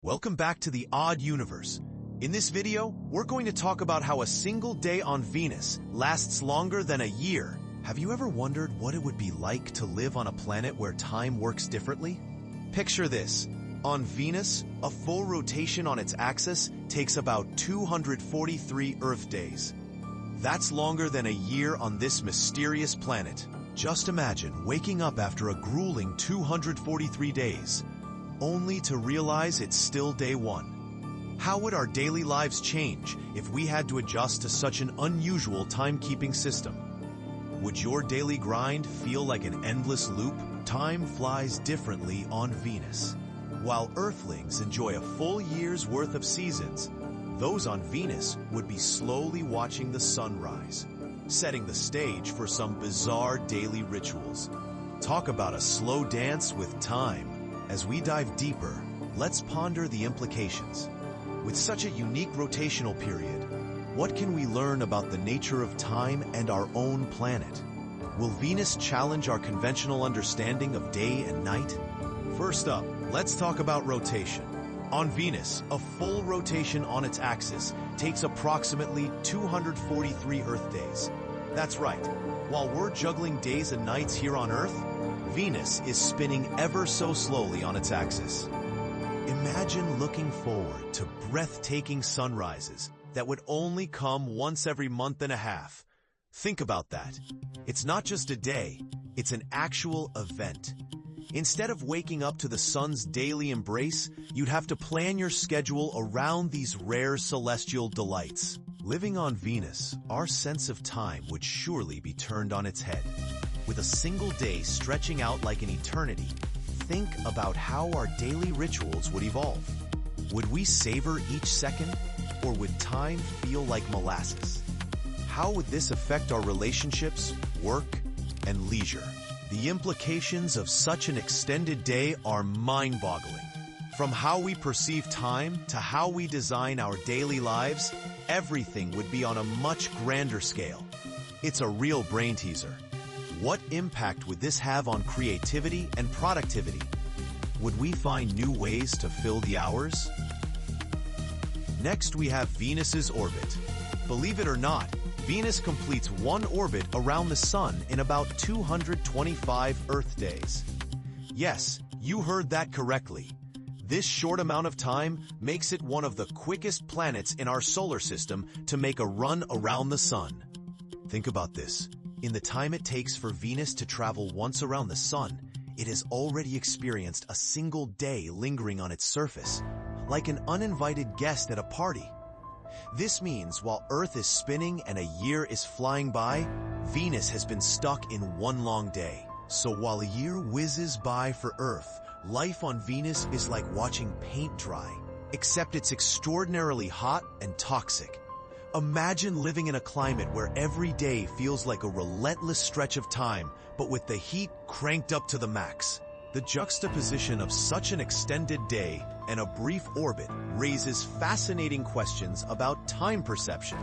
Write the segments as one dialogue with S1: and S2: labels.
S1: Welcome back to the Odd Universe. In this video, we're going to talk about how a single day on Venus lasts longer than a year. Have you ever wondered what it would be like to live on a planet where time works differently? Picture this. On Venus, a full rotation on its axis takes about 243 Earth days. That's longer than a year on this mysterious planet. Just imagine waking up after a grueling 243 days, only to realize it's still day one. How would our daily lives change if we had to adjust to such an unusual timekeeping system? Would your daily grind feel like an endless loop? Time flies differently on Venus. While Earthlings enjoy a full year's worth of seasons, those on Venus would be slowly watching the sunrise, setting the stage for some bizarre daily rituals. Talk about a slow dance with time. As we dive deeper, let's ponder the implications. With such a unique rotational period, what can we learn about the nature of time and our own planet? Will Venus challenge our conventional understanding of day and night? First up, let's talk about rotation. On Venus, a full rotation on its axis takes approximately 243 Earth days. That's right. While we're juggling days and nights here on Earth, Venus is spinning ever so slowly on its axis. Imagine looking forward to breathtaking sunrises that would only come once every month and a half. Think about that. It's not just a day, it's an actual event. Instead of waking up to the sun's daily embrace, you'd have to plan your schedule around these rare celestial delights. Living on Venus, our sense of time would surely be turned on its head. With a single day stretching out like an eternity, think about how our daily rituals would evolve. Would we savor each second, or would time feel like molasses? How would this affect our relationships, work, and leisure? The implications of such an extended day are mind-boggling. From how we perceive time to how we design our daily lives, everything would be on a much grander scale. It's a real brain teaser. What impact would this have on creativity and productivity? Would we find new ways to fill the hours? Next, we have Venus's orbit. Believe it or not, Venus completes one orbit around the Sun in about 225 Earth days. Yes, you heard that correctly. This short amount of time makes it one of the quickest planets in our solar system to make a run around the Sun. Think about this. In the time it takes for Venus to travel once around the Sun, it has already experienced a single day lingering on its surface, like an uninvited guest at a party. This means while Earth is spinning and a year is flying by, Venus has been stuck in one long day. So while a year whizzes by for Earth, life on Venus is like watching paint dry, except it's extraordinarily hot and toxic. Imagine living in a climate where every day feels like a relentless stretch of time, but with the heat cranked up to the max. The juxtaposition of such an extended day and a brief orbit raises fascinating questions about time perception.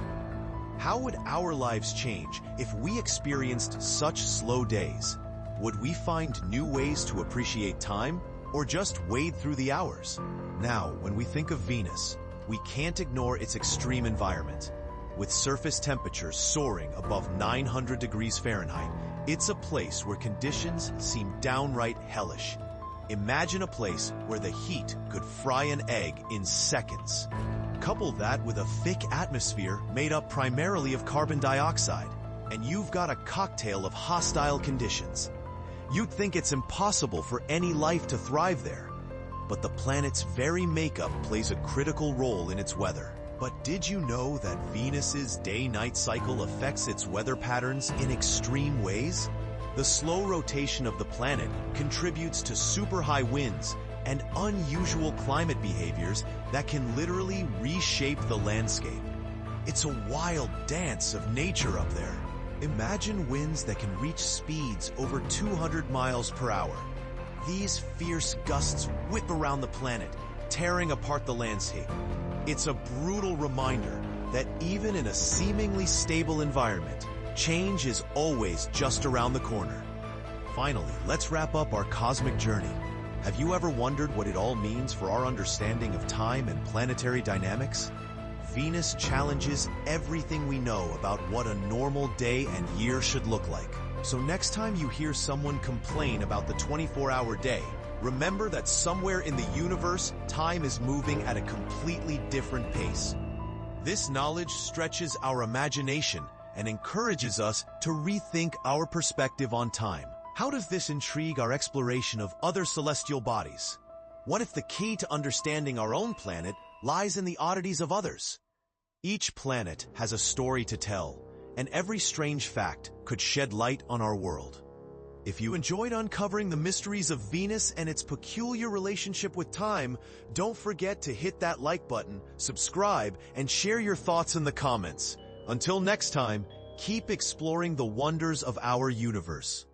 S1: How would our lives change if we experienced such slow days? Would we find new ways to appreciate time, or just wade through the hours? Now, when we think of Venus, we can't ignore its extreme environment. With surface temperatures soaring above 900 degrees Fahrenheit, it's a place where conditions seem downright hellish. Imagine a place where the heat could fry an egg in seconds. Couple that with a thick atmosphere made up primarily of carbon dioxide, and you've got a cocktail of hostile conditions. You'd think it's impossible for any life to thrive there. But the planet's very makeup plays a critical role in its weather. But did you know that Venus's day-night cycle affects its weather patterns in extreme ways? The slow rotation of the planet contributes to super high winds and unusual climate behaviors that can literally reshape the landscape. It's a wild dance of nature up there. Imagine winds that can reach speeds over 200 miles per hour. These fierce gusts whip around the planet, tearing apart the landscape. It's a brutal reminder that even in a seemingly stable environment, change is always just around the corner. Finally, let's wrap up our cosmic journey. Have you ever wondered what it all means for our understanding of time and planetary dynamics? Venus challenges everything we know about what a normal day and year should look like. So next time you hear someone complain about the 24-hour day, remember that somewhere in the universe, time is moving at a completely different pace. This knowledge stretches our imagination and encourages us to rethink our perspective on time. How does this intrigue our exploration of other celestial bodies? What if the key to understanding our own planet lies in the oddities of others? Each planet has a story to tell, and every strange fact could shed light on our world. If you enjoyed uncovering the mysteries of Venus and its peculiar relationship with time, don't forget to hit that like button, subscribe, and share your thoughts in the comments. Until next time, keep exploring the wonders of our universe.